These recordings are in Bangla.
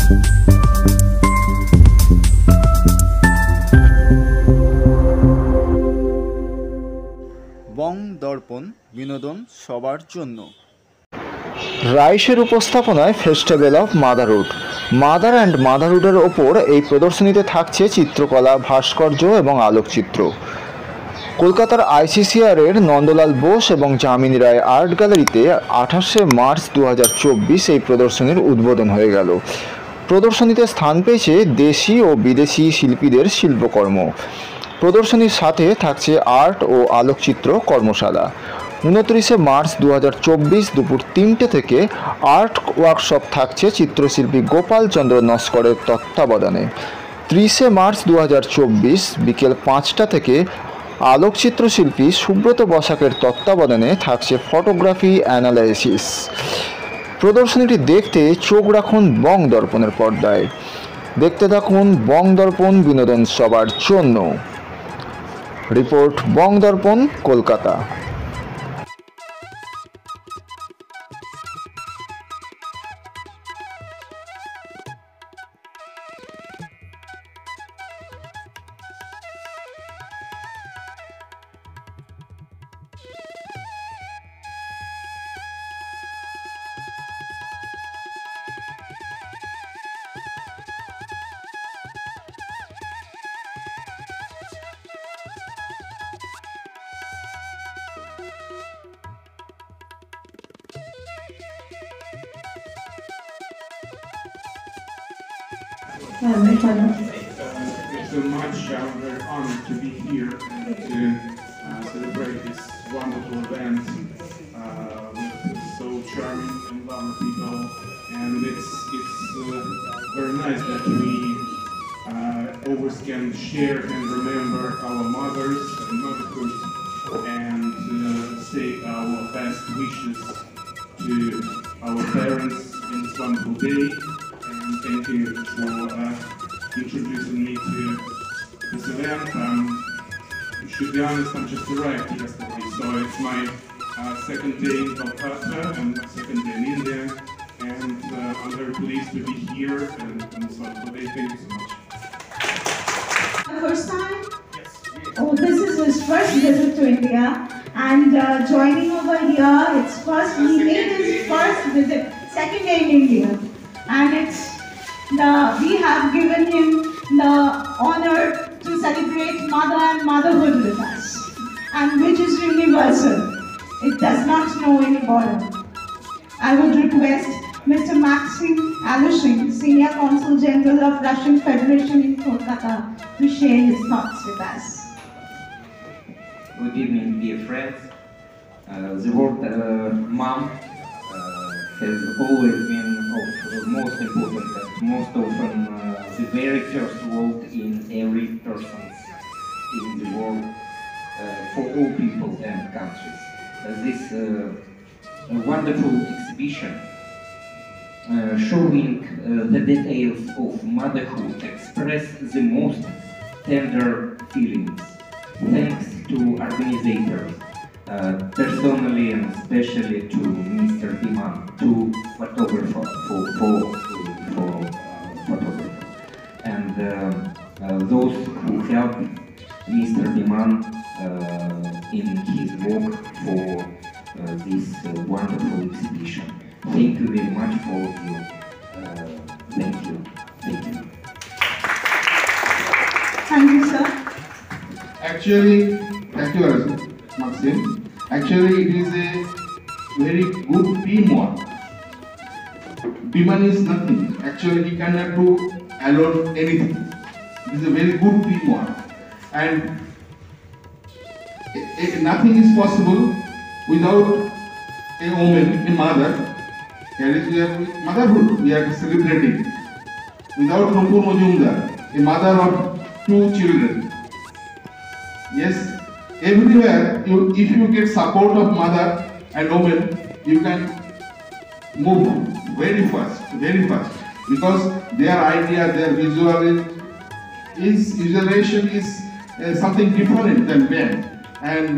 বং দর্পণ বিনোদন সবার জন্য। রাইসের উপস্থাপনায় festival of motherhood, mother and মাদারহুডের ওপর এই প্রদর্শনীতে থাকছে চিত্রকলা, ভাস্কর্য এবং আলোকচিত্র। কলকাতার আইসিসিআরের নন্দলাল বোস এবং যামিনী রায় আর্ট গ্যালারিতে 28শে মার্চ 2024 এই প্রদর্শনীর উদ্বোধন হয়ে গেল। প্রদর্শনীতে স্থান পেয়েছে দেশি ও বিদেশি শিল্পীদের শিল্পকর্ম। প্রদর্শনীর সাথে থাকছে আর্ট ও আলোকচিত্র কর্মশালা। 29শে মার্চ 2024 দুপুর 3টে থেকে আর্ট ওয়ার্কশপ থাকছে চিত্রশিল্পী গোপাল চন্দ্র নস্করের তত্ত্বাবধানে। 30শে মার্চ 2024 বিকেল 5টা থেকে আলোকচিত্র শিল্পী সুব্রত বসাকের তত্ত্বাবধানে থাকছে ফটোগ্রাফি অ্যানালাইসিস। প্রদর্শনীটি দেখতে চোখ রাখুন বং দর্পণের পর্দায়। দেখতে থাকুন বং দর্পণ বিনোদন সবার জন্য। Report Bong Darpan, Kolkata. It's so much very honored to be here to celebrate this wonderful event with so charming and lovely people, and it's very nice that we always can share and remember our mothers and motherhood and say our best wishes to our parents in this wonderful day. Thank you for introducing me to this event. To be honest, I'm just arrived yesterday, so it's my second day in Kolkata and my second day in India, and I'm very pleased to be here and so today. Thank you so much. First time? Yes. Oh, this is his first visit to India, and joining over here, it's first. He made his first visit, second day in India, and we have given him the honor to celebrate mother and motherhood with us, and which is universal. It does not know any border. I would request Mr. Maxim Alushing, Senior Consul General of Russian Federation in Kolkata, to share his thoughts with us. Good evening, dear friends. The word mom has always been of most important and most often the very first word in every person's in the world for all people and countries. This wonderful exhibition showing the details of motherhood express the most tender feelings. Thanks to organizers, personally and especially to Mr. Diman, to photographer, for photographer, and those who helped Mr. Diman in his work for this wonderful exhibition. Thank you very much for you. Thank you. Thank you. Thank you, sir. Actually, thank you, Maxim. Actually, it is a very good teamwork. Biman is nothing. Actually, he cannot do alone anything. It is a very good teamwork, and nothing is possible without a woman, a mother. Here is we are with motherhood. We are celebrating. Without Nupur Majumdar, a mother of 2 children. Yes, everywhere, if you get support of mother and woman, you can move very fast, because their idea, their visualization is something different than men, and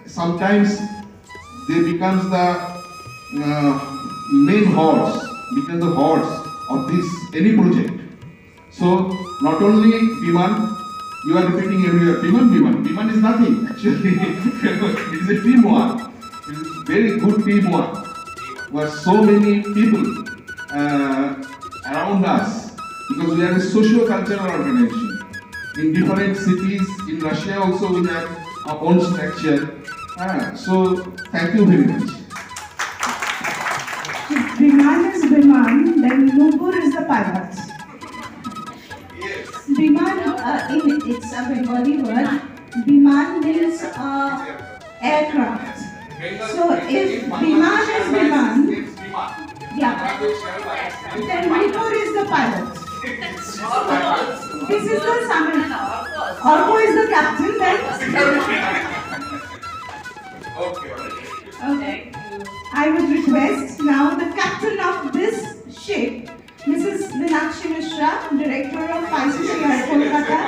sometimes they becomes the main horse, become the horse of this any project. So not only Biman, you are repeating everywhere, Biman is nothing actually. It is a teamwork. It is very good teamwork. There are so many people around us because we are a socio-cultural organization. In different cities, in Russia also we have our own structure. So thank you very much. Biman is Biman, then Nupur is the pilot. Biman, it's a Bengali word. Biman means aircraft. So if Biman is Biman, yeah, then Nupur is the pilot. This is the summit. Orko is the captain then. Okay. I would request now the captain of this ship, Mrs. Meenakshi Mishra, Director of ICCI Kolkata.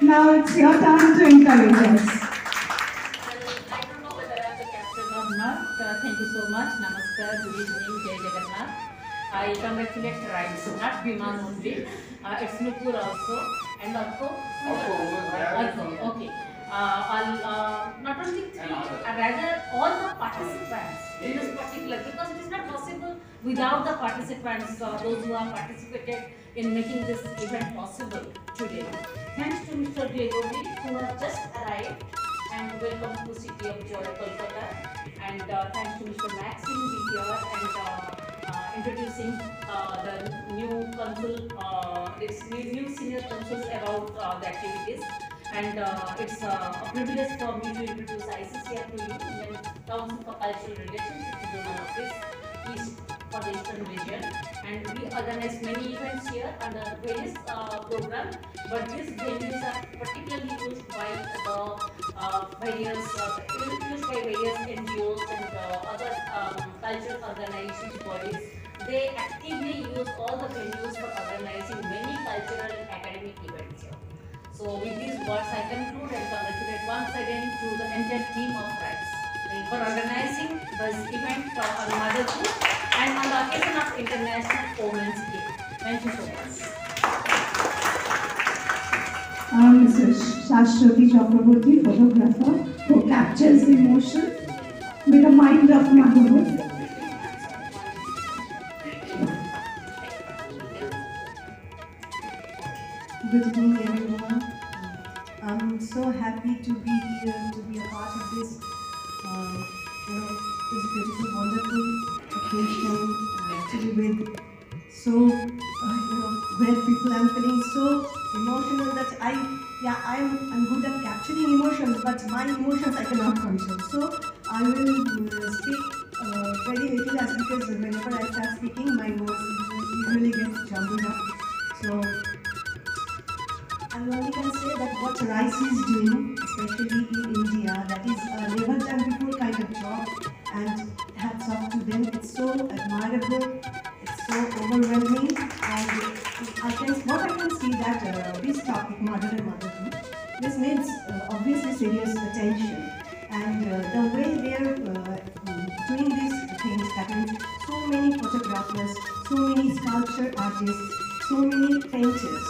Now it's your turn to encourage us. I don't know whether I'm the captain or not. Thank you so much. Namaskar, good evening, Jai Jagannath. I congratulate Rides, not Biman only. It's Nupur also. And Orko? Orko, okay. Not only three, rather all the participants in this particular, because it is not possible without the participants, those who have participated in making this event possible today. Thanks to Mr. Gregory, who has just arrived, and welcome to City of Joy, Kolkata. And thanks to Mr. Max being here and introducing the new council, new senior councils about the activities. And it's a privilege for me to introduce ICCR to you, Indian Council for Cultural Relations, Donor Office, East for the Eastern region. And we organize many events here under various programs, but these venues are particularly used by various NGOs and other cultural organizations bodies. They actively use all the venues for organizing many cultural and academic events here. So with these words, I conclude and congratulate once again to the entire team of Rides for organizing this event on Motherhood and on the occasion of International Women's Day. Thank you so much. Mrs. Shashwati Chakraborty, photographer, who captures the emotion with the mind of motherhood. Good evening, everyone. I'm so happy to be here, to be a part of this, this beautiful, wonderful occasion, to be with so, great people. I'm feeling so emotional that I'm good at capturing emotions, but my emotions I cannot control. So I will speak very little, as because whenever I start speaking, my voice usually gets jumbled up. So I only can say that what RISE is doing, especially in India, that is a never done before kind of job, and hats off to them. It's so admirable, it's so overwhelming, and what I can see that this topic, mother and motherhood, this needs obviously serious attention, and the way they are doing these things, that means so many photographers, so many sculpture artists, so many painters.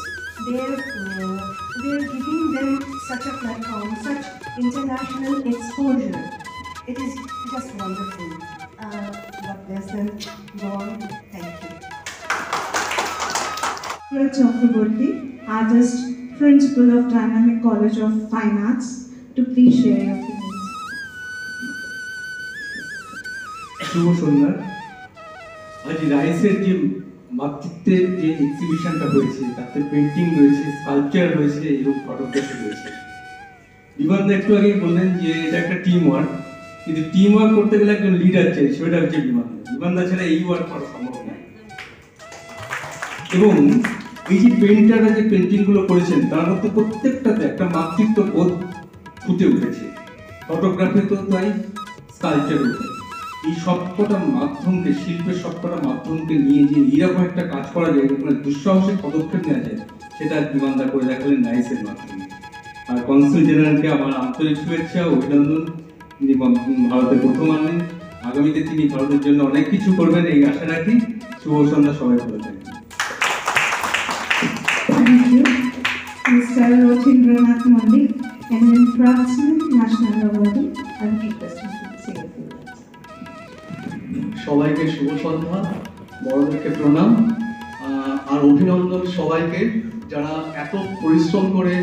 They're giving them such a platform, such international exposure. It is just wonderful. God bless them. Go on. Thank you. Chakraborty, artist, principal of Dynamic College of Fine Arts, to please share your feelings. শুভ সন্ধ্যা। আজ রাইসের যে মাতৃত্বের যে এক্সিবিশনটা হয়েছে, তাতে পেন্টিং রয়েছে, স্কাল্পচার রয়েছে, এবং ফটোগ্রাফি রয়েছে। বিমানদা একটু আগেই বললেন যে এটা একটা টিম ওয়ার্ক, কিন্তু টিম ওয়ার্ক করতে গেলে একজন লিডার চাই, সেটা হচ্ছে বিমানদা। বিমানদা ছাড়া এই ওয়ার্ক করা সম্ভব নয়। এবং এই যে পেন্টাররা যে পেন্টিংগুলো করেছেন, তার মধ্যে প্রত্যেকটাতে একটা মাতৃত্ব বোধ ফুটে উঠেছে। ফটোগ্রাফি তো তাই, স্কাল্পচারও তাই। এই সবকটা মাধ্যমকে, শিল্পের সবকটা মাধ্যমকে নিয়ে যে এইরকম একটা কাজ করা যায়, মানে দুঃসাহসিক পদক্ষেপ নেওয়া যায়, সেটা বিমানদা করে দেখালেন রাইসের মাধ্যমে। আর কনসুল জেনারেলকে আমার আন্তরিক শুভেচ্ছা ও অভিনন্দন। তিনি ভারতের প্রথম আনেন, আগামীতে তিনি ভারতের জন্য অনেক কিছু করবেন এই আশা রাখি। শুভ সন্ধ্যা, সবাই ভালো থাকবেন। প্রণাম আর অভিনন্দন সবাইকে যারা এত পরিশ্রম করে,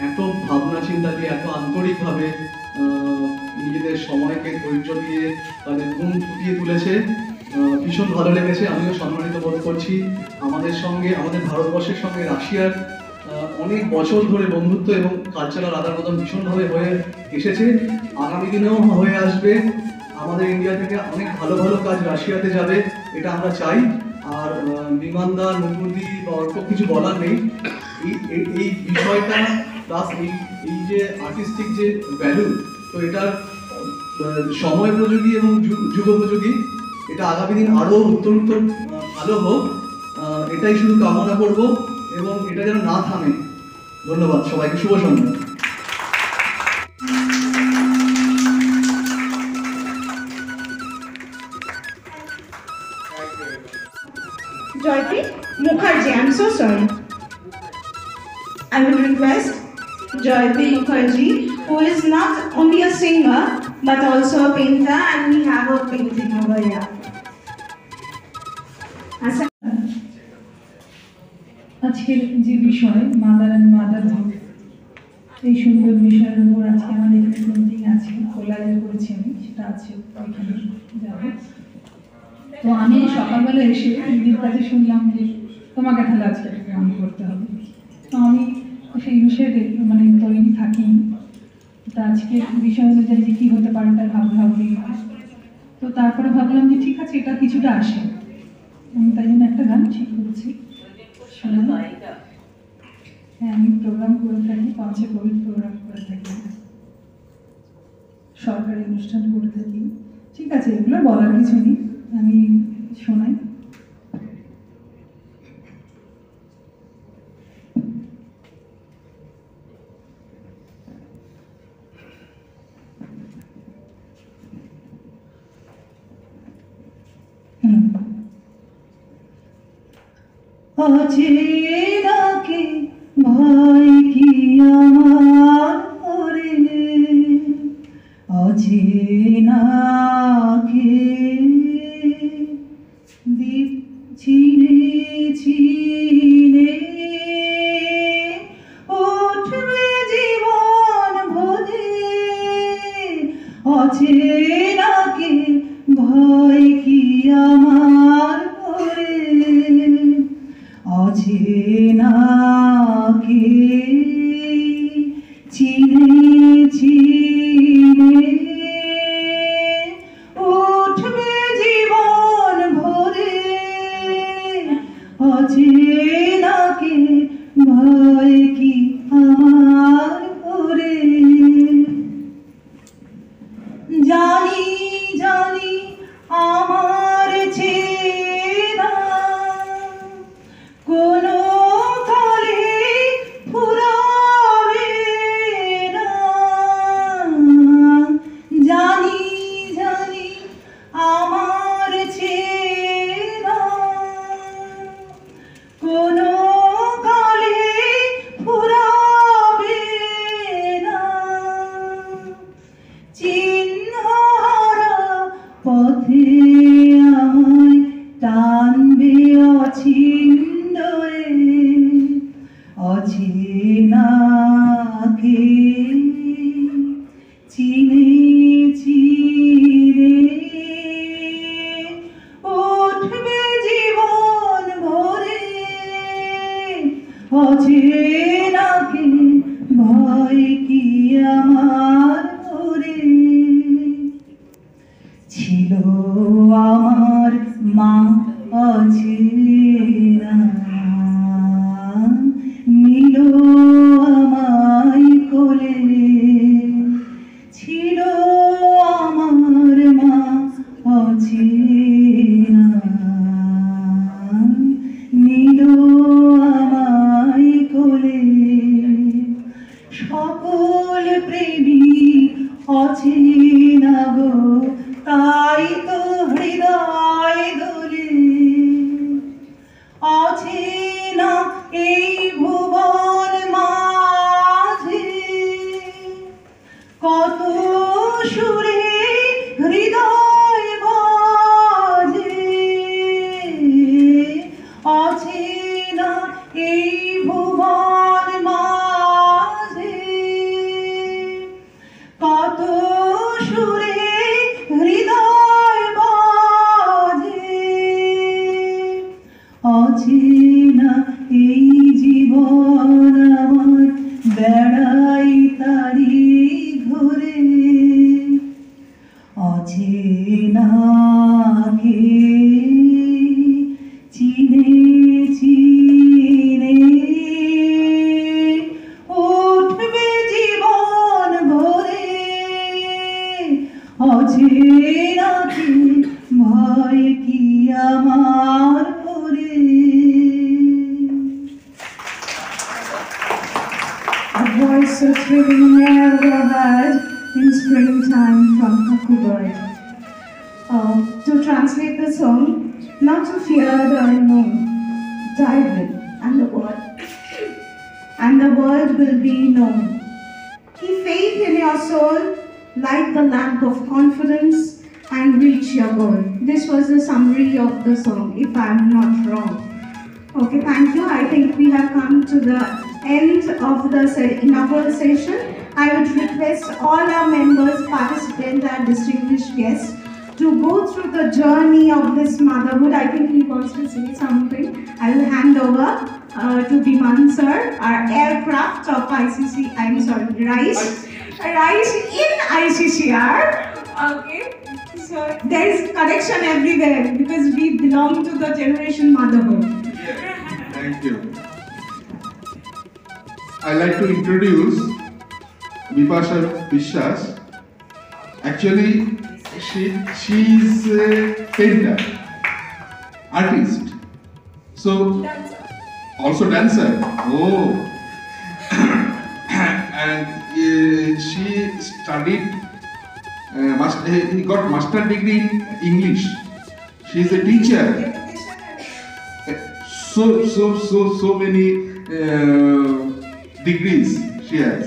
এত ভাবনা চিন্তা দিয়ে, এত আন্তরিকভাবে নিজেদের সময়কে ধৈর্য দিয়ে তাদের ঘুম ফুটিয়ে তুলেছে। ভীষণ ভালো লেগেছে, আমিও সম্মানিত বোধ করছি। আমাদের সঙ্গে, আমাদের ভারতবর্ষের সঙ্গে রাশিয়ার অনেক বছর ধরে বন্ধুত্ব এবং কালচারাল আদান প্রদান ভীষণভাবে হয়ে এসেছে, আগামী দিনেও হয়ে আসবে। আমাদের ইন্ডিয়া থেকে অনেক ভালো ভালো কাজ রাশিয়াতে যাবে, এটা আমরা চাই। আর বিমানদা, নুপুরদি বা অল্প কিছু বলার নেই। এই বিষয়টা প্লাস এই যে আর্টিস্টিক যে ভ্যালু, তো এটার সময় উপযোগী এবং যুগোপযোগী, এটা আগামী দিন আরও উত্তরোত্তর ভালো হোক, এটাই শুধু কামনা করব এবং এটা যেন না থামে। ধন্যবাদ সবাইকে, শুভ সন্ধ্যা। Joypreet Mukherjee, I'm so sorry. I will request Joypreet Mukherjee, who is not only a singer but also a painter, and we have a painting over here. আজকের যে বিষয় মাদার অ্যান্ড মাদারহুড, এই সুন্দর বিষয়ের উপর আজকে আমার এখানে পেন্টিং আছে, কোলাজে করেছি আমি, সেটা আছে ওইখানে যাবো। তো আমি সকালবেলা এসে দিদির কাছে শুনলাম যে তোমাকে তাহলে আজকে গান করতে হবে। তো আমি সেই বিষয়ে মানে তৈরি থাকি। তো আজকে বিষয় অনুযায়ী যে কী হতে পারে তাই ভাবি। তো তারপরে ভাবলাম যে ঠিক আছে, এটা কিছুটা আসে, আমি তাই জন্য একটা গান ঠিক করেছি। হ্যাঁ, আমি প্রোগ্রাম করে থাকি, পাঁচে কোভিড প্রোগ্রাম করে থাকি, সরকারি অনুষ্ঠান করে থাকি। ঠিক আছে, এগুলো বলার কিছু নেই, আমি শোনাই। অচেনাকে ভয় কি আমার ওরে, অচেনাকে দীপ চিনে চিনে উঠবে জীবন ভরে, অচেনাকে ভয় কি আমার ওরে, অচেনাকে চিনে চিনে উঠবে জীবন ভরে, অচেনাকে ভয় কি আমার ওরে। জানি জানি আমার চেনা কোনো কালে ফুরাবে না, জানি জানি আমার চেনা কোনো কালে ফুরাবে না, চিহ্নহারা পথে আমায় টানবে অছিন্দরে, অচেনাকে চিনে চিনে উঠবে জীবন ভরে, অচেনাকে ভয় কি আমার ওরে। ছিল আমার মা অচেনা, নিল আমায় কোলে, ছিল আমার মা অচেনা, নিল আমায় কোলে, সকল প্রেমী অচেনা গো, তাই তো হৃদয় দোলে, অচেনা এই ভুবন মাঝে, কত সুরে হৃদয় বাজে, অচেনা এই জীবন আমার বেড়াই তারি ঘরে অচেনাকে চিনে চিনে উঠবে জীবন ভরে অচেনাকে ভয় কি আমার করে A voice so thrilling never heard in springtime from Hakubai. To translate the song, not to fear the unknown, dive in, and the world will be known. Keep faith in your soul, light the lamp of confidence, and reach your goal. This was the summary of the song, if I'm not wrong. Okay, thank you. I think we have come to the end of the inaugural session. I would request all our members, participants, and distinguished guests to go through the journey of this motherhood. I think he wants to say something. I will hand over to Biman sir, our aircraft of RISE in ICCR. Okay, so there is connection everywhere because we belong to the generation motherhood. Thank you. I'd like to introduce Bipasha Vishwas. Actually, she's a painter, artist, so also dancer. Oh, and she studied. He got master degree in English. She's a teacher. So many degrees she has,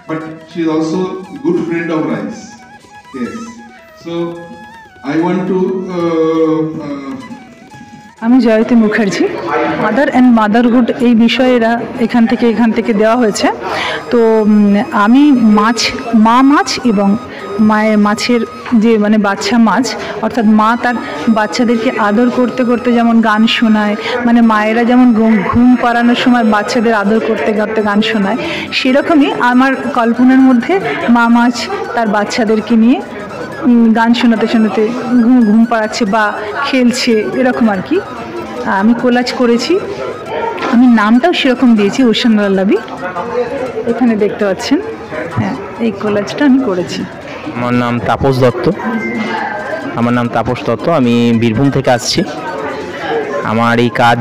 but she's also a good friend of RISE. Yes. So I want to. আমি Jayati Mukherjee. Mother and motherhood এই বিষয়েরা এখান থেকে দেওয়া হয়েছে। তো আমি মাছ এবং মাছের যে মানে বাচ্চা মাছ, অর্থাৎ মা তার বাচ্চাদেরকে আদর করতে করতে যেমন গান শোনায়, মানে মায়েরা যেমন ঘুম পাড়ানোর সময় বাচ্চাদের আদর করতে করতে গান শোনায়, সেরকমই আমার কল্পনার মধ্যে মা মাছ তার বাচ্চাদেরকে নিয়ে গান শোনাতে শোনাতে ঘুম পাড়াচ্ছে বা খেলছে, এরকম আর কি। আমি কোলাজ করেছি, আমি নামটাও সেরকম দিয়েছি, ওশান লাল্লাবি। এখানে দেখতে পাচ্ছেন, হ্যাঁ, এই কোলাজটা আমি করেছি। আমার নাম তাপস দত্ত। আমি বীরভূম থেকে আসছি। আমার এই কাজ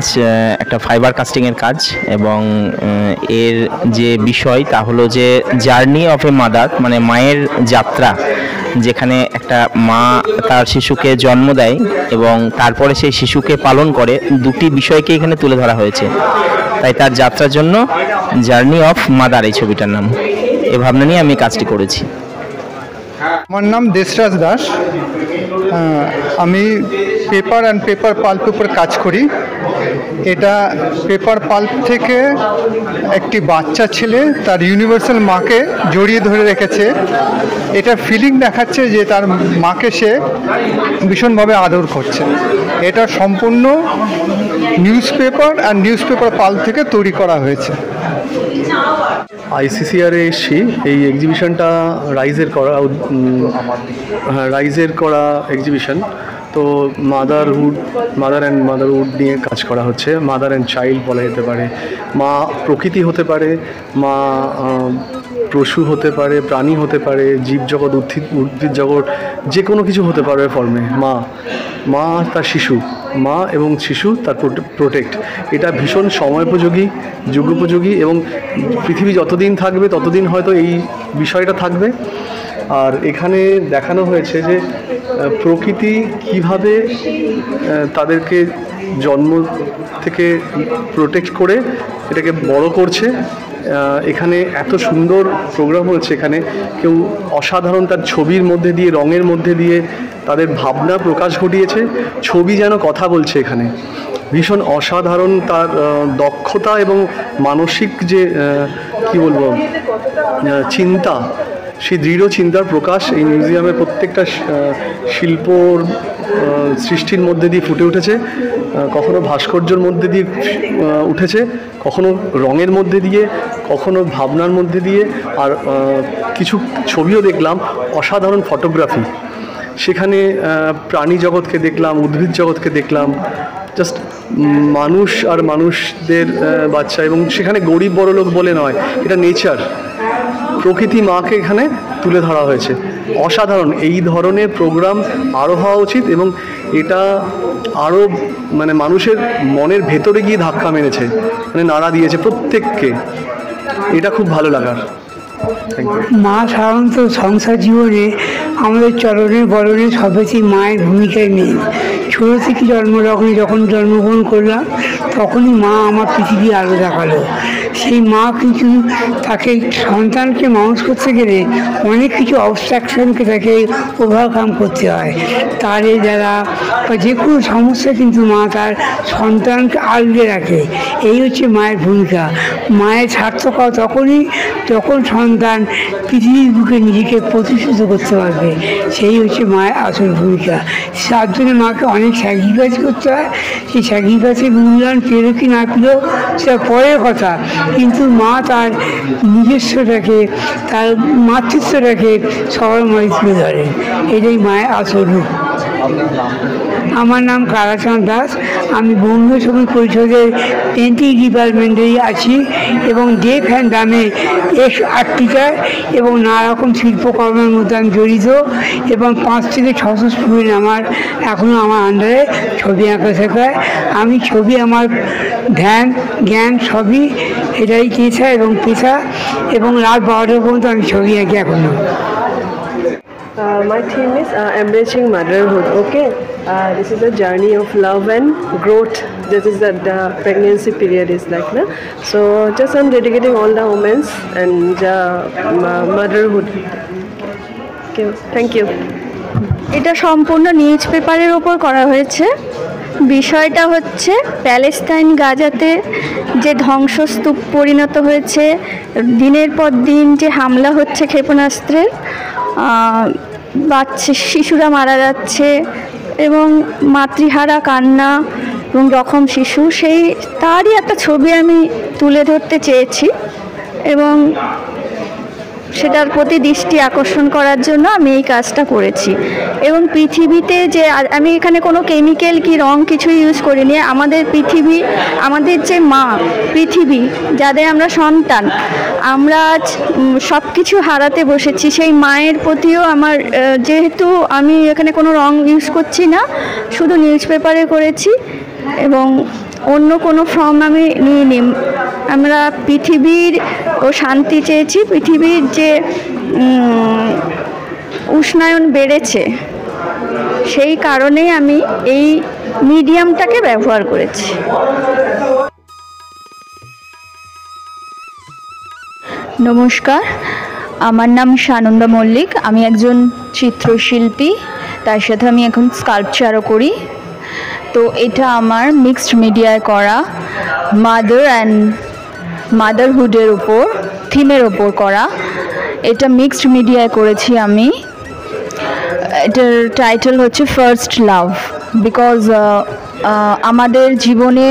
একটা ফাইবার কাস্টিংয়ের কাজ, এবং এর যে বিষয় তা হলো যে জার্নি অফ এ মাদার, মানে মায়ের যাত্রা, যেখানে একটা মা তার শিশুকে জন্ম দেয় এবং তারপরে সেই শিশুকে পালন করে, দুটি বিষয়কে এখানে তুলে ধরা হয়েছে। তাই তার যাত্রার জন্য জার্নি অফ মাদার এই ছবিটার নাম। এই ভাবনা নিয়ে আমি কাজটি করেছি। আমার নাম দেশরাজ দাস। আমি পেপার অ্যান্ড পেপার পাল্পের উপর কাজ করি। এটা পেপার পাল্প থেকে একটি বাচ্চা ছেলে তার ইউনিভার্সাল মাকে জড়িয়ে ধরে রেখেছে। এটা ফিলিং দেখাচ্ছে যে তার মাকে সে ভীষণভাবে আদর করছে। এটা সম্পূর্ণ news paper and news paper pulp থেকে তৈরি করা হয়েছে। আইসিসিআরে এসছি। এই এক্সিবিশনটা রাইজের করা এক্সিবিশন। তো মাদার অ্যান্ড মাদারহুড নিয়ে কাজ করা হচ্ছে। মাদার অ্যান্ড চাইল্ড বলা যেতে পারে। মা প্রকৃতি হতে পারে, মা পশু হতে পারে, প্রাণী হতে পারে, জীবজগৎ, উদ্ভিদ জগৎ, যে কোনো কিছু হতে পারে ফর্মে। মা তার শিশু, মা এবং শিশু তার প্রোটেক্ট। এটা ভীষণ সময়োপযোগী, যুগোপযোগী, এবং পৃথিবী যতদিন থাকবে ততদিন হয়তো এই বিষয়টা থাকবে। আর এখানে দেখানো হয়েছে যে প্রকৃতি কিভাবে তাদেরকে জন্ম থেকে প্রোটেক্ট করে এটাকে বড় করছে। এখানে এত সুন্দর প্রোগ্রাম হচ্ছে। এখানে কেউ অসাধারণ তার ছবির মধ্যে দিয়ে, রঙের মধ্যে দিয়ে তাদের ভাবনা প্রকাশ ঘটিয়েছে। ছবি যেন কথা বলছে। এখানে ভীষণ অসাধারণ তার দক্ষতা এবং মানসিক যে কি বলবো চিন্তা, সেই দৃঢ় চিন্তার প্রকাশ এই মিউজিয়ামের প্রত্যেকটা শিল্পর সৃষ্টির মধ্যে দিয়ে ফুটে উঠেছে, কখনো ভাস্কর্যের মধ্যে দিয়ে উঠেছে, কখনো রঙের মধ্যে দিয়ে, কখনো ভাবনার মধ্যে দিয়ে, আর কিছু ছবিও দেখলাম অসাধারণ ফটোগ্রাফি। সেখানে প্রাণী জগৎকে দেখলাম, উদ্ভিদ জগৎকে দেখলাম, জাস্ট মানুষ আর মানুষদের বাচ্চা, এবং সেখানে গরিব বড়লোক বলে নয়, এটা নেচার, প্রকৃতি মাকে এখানে তুলে ধরা হয়েছে। অসাধারণ। এই ধরনের প্রোগ্রাম আরও হওয়া উচিত, এবং এটা আরও মানে মানুষের মনের ভেতরে গিয়ে ধাক্কা মেরেছে, মানে নাড়া দিয়েছে প্রত্যেককে। এটা খুব ভালো লাগার। মা সাধারণত সংসার জীবনে আমাদের চলনে বলনে সবেতেই মায়ের ভূমিকায় নেই। ছোটো থেকে জন্মলগ্নে যখন জন্মগ্রহণ করলাম তখনই মা আমার পৃথিবী আলো দেখালো। সেই মা কিন্তু তাকে সন্তানকে মানুষ করতে গেলে অনেক কিছু অবস্ট্রাকশনকে তাকে ওভারকাম করতে হয়। তারে দ্বারা বা যে কোনো সমস্যা কিন্তু মা তার সন্তানকে আগলে রাখে। এই হচ্ছে মায়ের ভূমিকা। মায়ের সার্থকতা তখনই যখন সন্তান পৃথিবীর বুকে নিজেকে প্রতিষ্ঠিত করতে পারবে। সেই হচ্ছে মায়ের আসল ভূমিকা। তার জন্য মাকে অনেক স্যাক্রিফাইস করতে হয়। সেই স্যাক্রিফাইসের মূল্যায়ন পেলো কি না পেলেও সেটা পরের কথা, কিন্তু মা তার নিজস্বটাকে, তার মাতৃত্বটাকে সবার মাঝে তুলে ধরেন। এটাই মায়ের আসল রূপ। আমার নাম কালাচাঁদ দাস। আমি বঙ্গীয় সঙ্গীত পরিষদের পেন্টিং ডিপার্টমেন্টেই আছি এবং ডেক হ্যান্ড দামে আর্ট টিচার এবং নানা রকম শিল্পকর্মের মধ্যে আমি জড়িত, এবং 5 থেকে 600 স্টুডেন্ট আমার এখনও আমার আন্ডারে ছবি আঁকা শেখায়। আমি ছবি আমার ধ্যান জ্ঞান সবই, এটাই পেশা এবং রাত 12টা পর্যন্ত আমি ছবি আঁকি এখনও। My theme is embracing motherhood. Okay, this is a journey of love and growth. This is the pregnancy period is like, na? So just I'm dedicating all the women and motherhood. Okay, thank you. এটা সম্পূর্ণ নিউজ পেপারের ওপর করা হয়েছে। বিষয়টা হচ্ছে প্যালেস্টাইন গাজাতে যে ধ্বংসস্তূপ পরিণত হয়েছে, দিনের পর দিন যে হামলা হচ্ছে ক্ষেপণাস্ত্রের, শিশুরা মারা যাচ্ছে এবং মাতৃহারা কান্না এবং জখম শিশু, তারই একটা ছবি আমি তুলে ধরতে চেয়েছি এবং সেটার প্রতি দৃষ্টি আকর্ষণ করার জন্য আমি এই কাজটা করেছি। এবং পৃথিবীতে যে আমি এখানে কোনো কেমিক্যাল কি রং কিছু ইউজ করিনি। আমাদের পৃথিবী, আমাদের যে মা পৃথিবী, যাদের আমরা সন্তান, আমরা আজ সব কিছু হারাতে বসেছি। সেই মায়ের প্রতিও আমার, যেহেতু আমি এখানে কোনো রং ইউজ করছি না, শুধু নিউজ পেপারে করেছি এবং অন্য কোনো ফর্ম আমি নিইনি। আমরা পৃথিবীর ও শান্তি চেয়েছি। পৃথিবীর যে উষ্ণায়ন বেড়েছে, সেই কারণেই আমি এই মিডিয়ামটাকে ব্যবহার করেছি। নমস্কার, আমার নাম সানন্দা মল্লিক। আমি একজন চিত্রশিল্পী, তার সাথে আমি এখন স্কাল্পচারও করি। তো এটা আমার মিক্সড মিডিয়ায় করা মাদার অ্যান্ড মাদারহুডের উপর, থিমের ওপর করা। এটা মিক্সড মিডিয়ায় করেছি আমি। এটার টাইটেল হচ্ছে ফার্স্ট লাভ, বিকজ আমাদের জীবনে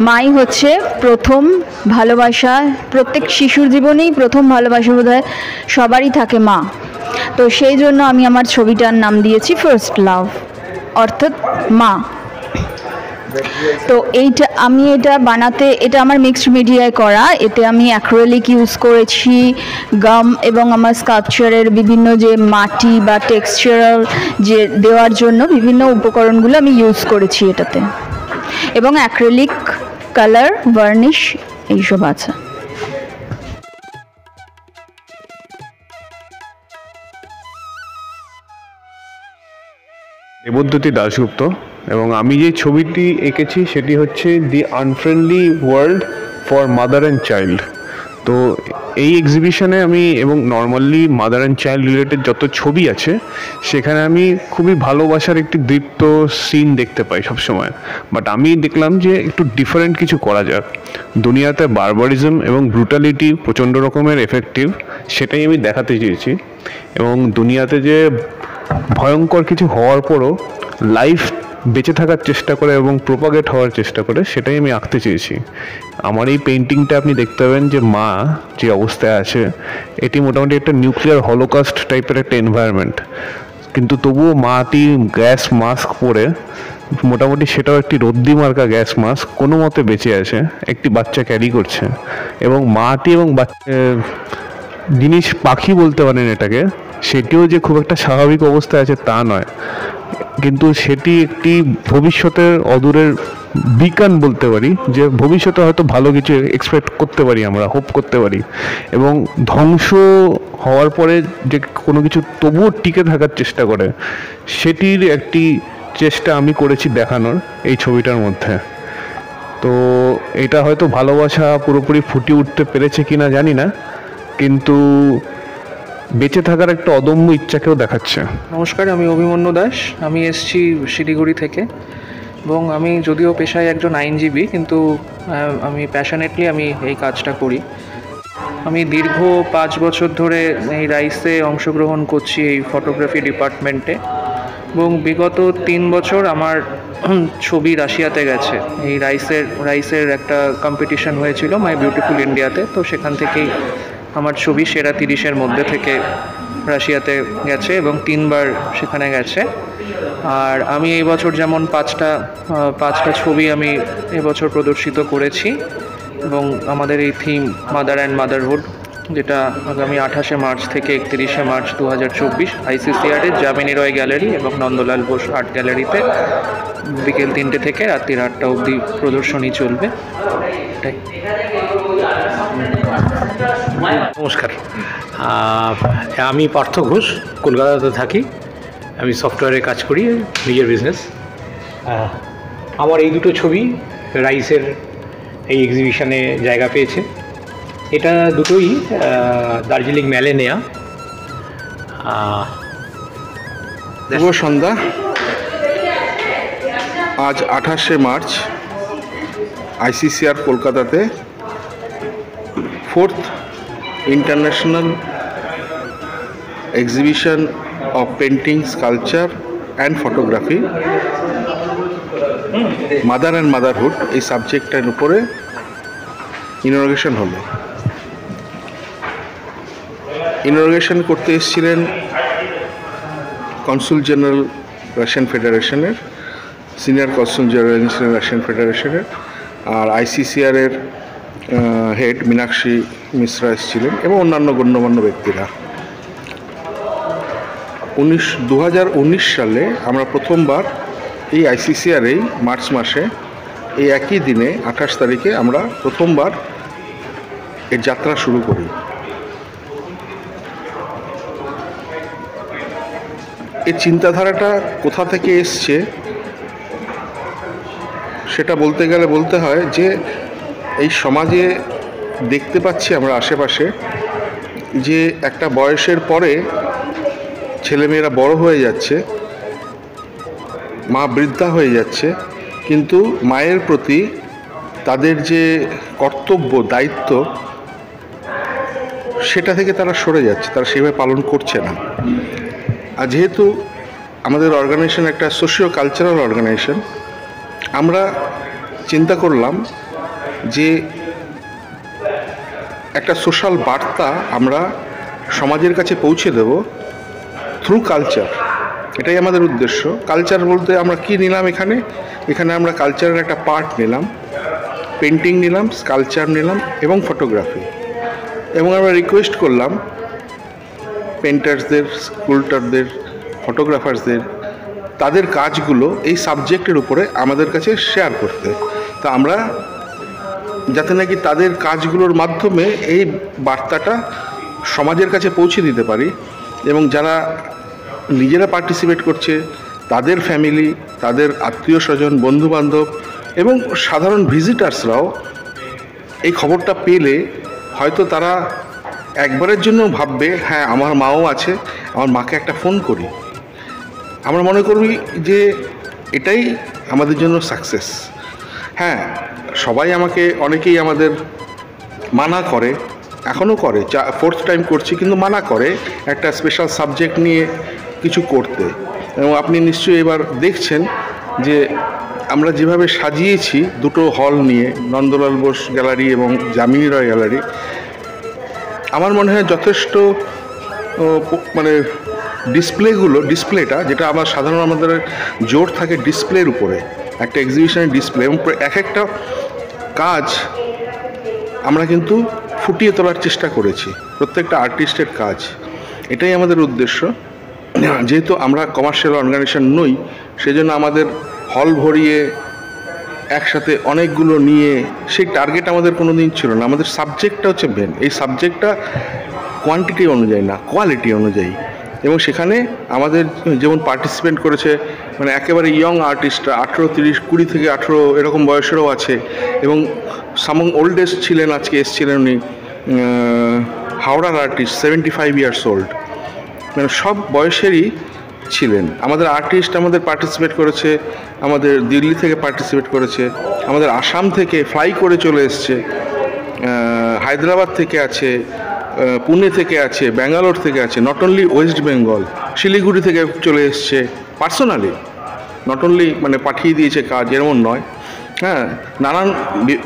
মাই হচ্ছে প্রথম ভালোবাসা। প্রত্যেক শিশুর জীবনেই প্রথম ভালোবাসা বোধহয় সবারই থাকে মা। তো সেই জন্য আমি আমার ছবিটার নাম দিয়েছি ফার্স্ট লাভ, অর্থাৎ মা। তো এটা বানাতে, এটা আমার মিক্সড মিডিয়ায় করা। এতে আমি অ্যাক্রিলিক ইউজ করেছি, গাম এবং আমার স্কাল্পচারের বিভিন্ন যে মাটি বা টেক্সচারাল যে দেওয়ার জন্য বিভিন্ন উপকরণগুলো আমি ইউজ করেছি এটাতে, এবং অ্যাক্রিলিক কালার, ভার্নিশ এইসব আছে। দেবদ্যুতি দাশগুপ্ত, এবং আমি যে ছবিটি এঁকেছি সেটি হচ্ছে the unfriendly world for mother and child. তো এই এক্সিবিশনে আমি, এবং normally mother and child related যত ছবি আছে সেখানে আমি খুবই ভালোবাসার একটি দীপ্ত সিন দেখতে পাই সবসময়। বাট আমি দেখলাম যে একটু ডিফারেন্ট কিছু করা যাক। দুনিয়াতে বারবারিজম এবং ব্রুটালিটি প্রচণ্ড রকমের এফেক্টিভ, সেটাই আমি দেখাতে চেয়েছি। এবং দুনিয়াতে যে ভয়ঙ্কর কিছু হওয়ার পরও লাইফ বেঁচে থাকার চেষ্টা করে এবং প্রোপাগেট হওয়ার চেষ্টা করে, সেটাই আমি আঁকতে চেয়েছি। আমার এই পেন্টিংটা আপনি দেখতে পাবেন যে মা যে অবস্থায় আছে, এটি মোটামুটি একটা নিউক্লিয়ার হলোকাস্ট টাইপের একটা এনভায়রনমেন্ট, কিন্তু তবুও মাটি গ্যাস মাস্ক পরে, মোটামুটি সেটাও একটি রদ্দি মার্কা গ্যাস মাস্ক, কোনো মতে বেঁচে আছে, একটি বাচ্চা ক্যারি করছে। এবং মাটি এবং জিনিস পাখি বলতে পারেন এটাকে, সেটিও যে খুব একটা স্বাভাবিক অবস্থায় আছে তা নয়, কিন্তু সেটি একটি ভবিষ্যতের অদূরের বিকান বলতে পারি, যে ভবিষ্যতে হয়তো ভালো কিছু এক্সপেক্ট করতে পারি, আমরা হোপ করতে পারি। এবং ধ্বংস হওয়ার পরে যে কোনো কিছু তবুও টিকে থাকার চেষ্টা করে, সেটির একটি চেষ্টা আমি করেছি দেখানোর এই ছবিটার মধ্যে। তো এটা হয়তো ভালোবাসা পুরোপুরি ফুটিয়ে উঠতে পেরেছে কিনা জানি না, কিন্তু বেঁচে থাকার একটা অদম্য ইচ্ছাকেও দেখাচ্ছে। নমস্কার, আমি অভিমন্যু দাস। আমি এসেছি শিলিগুড়ি থেকে, এবং আমি যদিও পেশায় একজন আইনজীবী, কিন্তু আমি প্যাশনেটলি আমি এই কাজটা করি। আমি দীর্ঘ 5 বছর ধরে এই রাইসে অংশগ্রহণ করছি এই ফটোগ্রাফি ডিপার্টমেন্টে, এবং বিগত 3 বছর আমার ছবি রাশিয়াতে গেছে। এই রাইসের একটা কম্পিটিশন হয়েছিল মাই বিউটিফুল ইন্ডিয়াতে, তো সেখান থেকেই আমার ছবি সেরা 30-এর মধ্যে থেকে রাশিয়াতে গেছে এবং 3 বার সেখানে গেছে। আর আমি এই বছর যেমন 5টা ছবি আমি এবছর প্রদর্শিত করেছি, এবং আমাদের এই থিম মাদার অ্যান্ড মাদারহুড, যেটা আগামী 28শে মার্চ থেকে 31শে মার্চ 2024 ICCR-এর যামিনী রয় গ্যালারি এবং নন্দলাল বোস আর্ট গ্যালারিতে বিকেল 3টে থেকে রাত্রি 8টা অবধি প্রদর্শনী চলবে। এটাই। নমস্কার, আমি পার্থ ঘোষ, কলকাতাতে থাকি। আমি সফটওয়্যারে কাজ করি, নিজের বিজনেস। আমার এই দুটো ছবি রাইসের এই এক্সিবিশনে জায়গা পেয়েছে। এটা দুটোই দার্জিলিং মেলে নেয়া। শুভ সন্ধ্যা। আজ 28শে মার্চ ICCR কলকাতাতে 4th international exhibition of painting, sculpture and photography mother and motherhood এই সাবজেক্টটার উপরে ইনঅগ্রেশন হলো। ইনঅগ্রেশন করতে এসেছিলেন কনসুল জেনারেল রাশিয়ান ফেডারেশনের, সিনিয়র কনসুল জেনারেল রাশিয়ান ফেডারেশনের, আর ICCR-এর হেড মীনাক্ষী মিশ্রা এসেছিলেন এবং অন্যান্য গণ্যমান্য ব্যক্তিরা। 2019 সালে আমরা প্রথমবার এই ICCR-এই মার্চ মাসে এই একই দিনে 28 তারিখে আমরা প্রথমবার এর যাত্রা শুরু করি। এই চিন্তাধারাটা কোথা থেকে এসছে সেটা বলতে গেলে বলতে হয় যে এই সমাজে দেখতে পাচ্ছি আমরা আশেপাশে যে একটা বয়সের পরে ছেলেমেয়েরা বড় হয়ে যাচ্ছে, মা বৃদ্ধা হয়ে যাচ্ছে, কিন্তু মায়ের প্রতি তাদের যে কর্তব্য, দায়িত্ব, সেটা থেকে তারা সরে যাচ্ছে, তারা সেভাবে পালন করছে না। আর যেহেতু আমাদের অর্গানাইজেশন একটা সোশিও কালচারাল অর্গানাইজেশন, আমরা চিন্তা করলাম যে একটা সোশ্যাল বার্তা আমরা সমাজের কাছে পৌঁছে দেব থ্রু কালচার। এটাই আমাদের উদ্দেশ্য। কালচার বলতে আমরা কি নিলাম এখানে আমরা কালচারের একটা পার্ট নিলাম, পেন্টিং নিলাম, স্কাল্পচার নিলাম এবং ফটোগ্রাফি। এবং আমরা রিকোয়েস্ট করলাম পেন্টার্সদের, স্কুলটারদের, ফটোগ্রাফার্সদের তাদের কাজগুলো এই সাবজেক্টের উপরে আমাদের কাছে শেয়ার করতে। তা আমরা যাতে নাকি তাদের কাজগুলোর মাধ্যমে এই বার্তাটা সমাজের কাছে পৌঁছে দিতে পারি, এবং যারা নিজেরা পার্টিসিপেট করছে তাদের ফ্যামিলি, তাদের আত্মীয় স্বজন, বন্ধুবান্ধব এবং সাধারণ ভিজিটার্সরাও এই খবরটা পেলে হয়তো তারা একবারের জন্য ভাববে, হ্যাঁ আমার মাও আছে, আমার মাকে একটা ফোন করি। আমরা মনে করি যে এটাই আমাদের জন্য সাকসেস। হ্যাঁ, অনেকেই আমাদের মানা করে, এখনও করে, 4th টাইম করছি, কিন্তু মানা করে একটা স্পেশাল সাবজেক্ট নিয়ে কিছু করতে। এবং আপনি নিশ্চয়ই এবার দেখছেন যে আমরা যেভাবে সাজিয়েছি দুটো হল নিয়ে, নন্দলাল বোস গ্যালারি এবং যামিনী রয় গ্যালারি, আমার মনে হয় যথেষ্ট মানে ডিসপ্লেটা যেটা আমার সাধারণ আমাদের জোর থাকে ডিসপ্লের উপরে, একটা এক্সিবিশনের ডিসপ্লে, এবং এক একটা কাজ আমরা কিন্তু ফুটিয়ে তোলার চেষ্টা করেছি, প্রত্যেকটা আর্টিস্টের কাজ। এটাই আমাদের উদ্দেশ্য। যেহেতু আমরা কমার্শিয়াল অর্গানাইজেশন নই, সেজন্য আমাদের হল ভরিয়ে একসাথে অনেকগুলো নিয়ে সেই টার্গেট আমাদের কোনো দিন ছিল না। আমাদের সাবজেক্টটা হচ্ছে মেন। এই সাবজেক্টটা কোয়ান্টিটি অনুযায়ী না, কোয়ালিটি অনুযায়ী। এবং সেখানে আমাদের যেমন পার্টিসিপেন্ট করেছে মানে একেবারে ইয়ং আর্টিস্টরা, 18, 30, 20 থেকে 18 এরকম বয়সেরও আছে, এবং সামং ওল্ডেস্ট ছিলেন, আজকে এসেছিলেন উনি হাওড়ার আর্টিস্ট, 75 ইয়ার্স ওল্ড, মানে সব বয়সেরই ছিলেন। আমাদের আর্টিস্ট আমাদের পার্টিসিপেট করেছে, আমাদের দিল্লি থেকে পার্টিসিপেট করেছে, আমাদের আসাম থেকে ফ্লাই করে চলে এসছে, হায়দ্রাবাদ থেকে আছে, পুনে থেকে আছে, ব্যাঙ্গালোর থেকে আছে, not only West Bengal, Siliguri থেকে চলে এসছে পার্সোনালি, নট অনলি মানে পাঠিয়ে দিয়েছে কাজ, এমন নয়। হ্যাঁ, নানান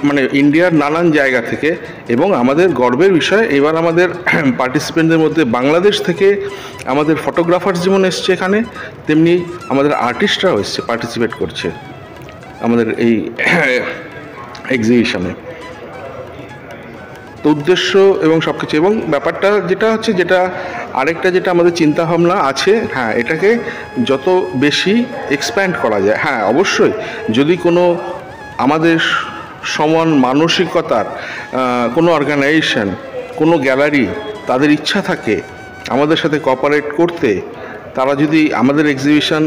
মানে ইন্ডিয়ার নানান জায়গা থেকে। এবং আমাদের গর্বের বিষয়, এবার আমাদের পার্টিসিপেন্টদের মধ্যে বাংলাদেশ থেকে আমাদের ফটোগ্রাফার যেমন এসছে এখানে, তেমনি আমাদের আর্টিস্টরাও এসছে, পার্টিসিপেট করছে আমাদের এই এক্সিবিশনে। তো উদ্দেশ্য এবং সব কিছু, এবং ব্যাপারটা যেটা হচ্ছে, যেটা আরেকটা যেটা আমাদের চিন্তাভাবনা আছে, হ্যাঁ, এটাকে যত বেশি এক্সপ্যান্ড করা যায়। হ্যাঁ, অবশ্যই যদি কোনো আমাদের সমান মানসিকতার কোনো অর্গানাইজেশন, কোনো গ্যালারি তাদের ইচ্ছা থাকে আমাদের সাথে কোঅপারেট করতে, তারা যদি আমাদের এক্সিবিশন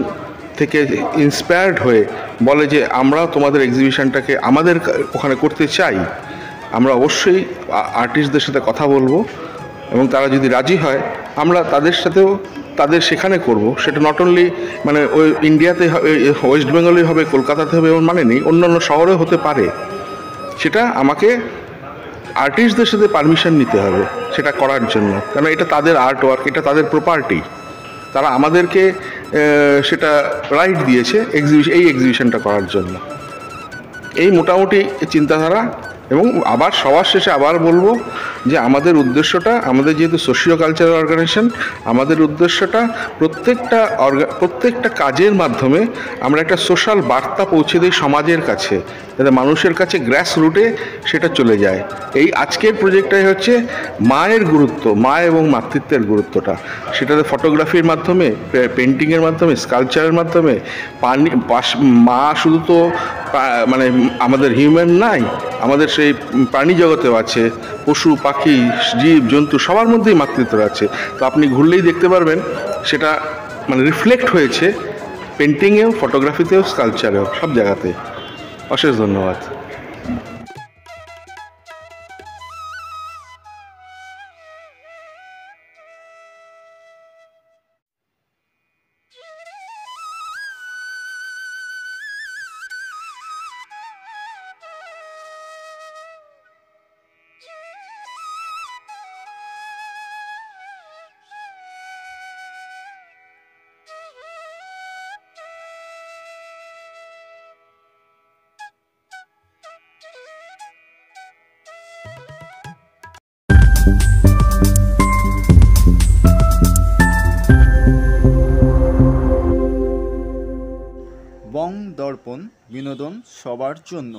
থেকে ইন্সপায়ার্ড হয়ে বলে যে আমরাও তোমাদের এক্সিবিশনটাকে আমাদের ওখানে করতে চাই, আমরা অবশ্যই আর্টিস্টদের সাথে কথা বলবো, এবং তারা যদি রাজি হয় আমরা তাদের সাথেও তাদের সেখানে করব। সেটা নট অনলি মানে ওই ইন্ডিয়াতে ওয়েস্ট বেঙ্গলেই হবে, কলকাতাতে হবে এমন মানে নেই, অন্যান্য শহরেও হতে পারে। সেটা আমাকে আর্টিস্টদের সাথে পারমিশন নিতে হবে সেটা করার জন্য, কারণ এটা তাদের আর্ট ওয়ার্ক, এটা তাদের প্রপার্টি। তারা আমাদেরকে সেটা রাইট দিয়েছে এই এক্সিবিশনটা করার জন্য। এই মোটামুটি চিন্তাধারা। এবং আবার সবার শেষে আবার বলবো যে আমাদের উদ্দেশ্যটা, আমাদের যেহেতু সোশিও কালচারাল অর্গানাইজেশন, আমাদের উদ্দেশ্যটা প্রত্যেকটা কাজের মাধ্যমে আমরা একটা সোশ্যাল বার্তা পৌঁছে দিই সমাজের কাছে, যাতে মানুষের কাছে গ্রাস রুটে সেটা চলে যায়। এই আজকের প্রজেক্টটাই হচ্ছে মায়ের গুরুত্ব, মা এবং মাতৃত্বের গুরুত্বটা, সেটাতে ফটোগ্রাফির মাধ্যমে, পেন্টিংয়ের মাধ্যমে, স্কাল্পচারের মাধ্যমে। মা শুধু তো মানে আমাদের হিউম্যান নাই, আমাদের সেই প্রাণী জগতেও আছে, পশু পাখি জীব জন্তু সবার মধ্যেই মাতৃত্ব আছে। তো আপনি ঘুরলেই দেখতে পারবেন সেটা মানে রিফ্লেক্ট হয়েছে পেন্টিংয়েও, ফটোগ্রাফিতেও, স্কাল্পচারেও, সব জায়গাতে। অশেষ ধন্যবাদ। বং দর্পণ, বিনোদন সবার জন্য।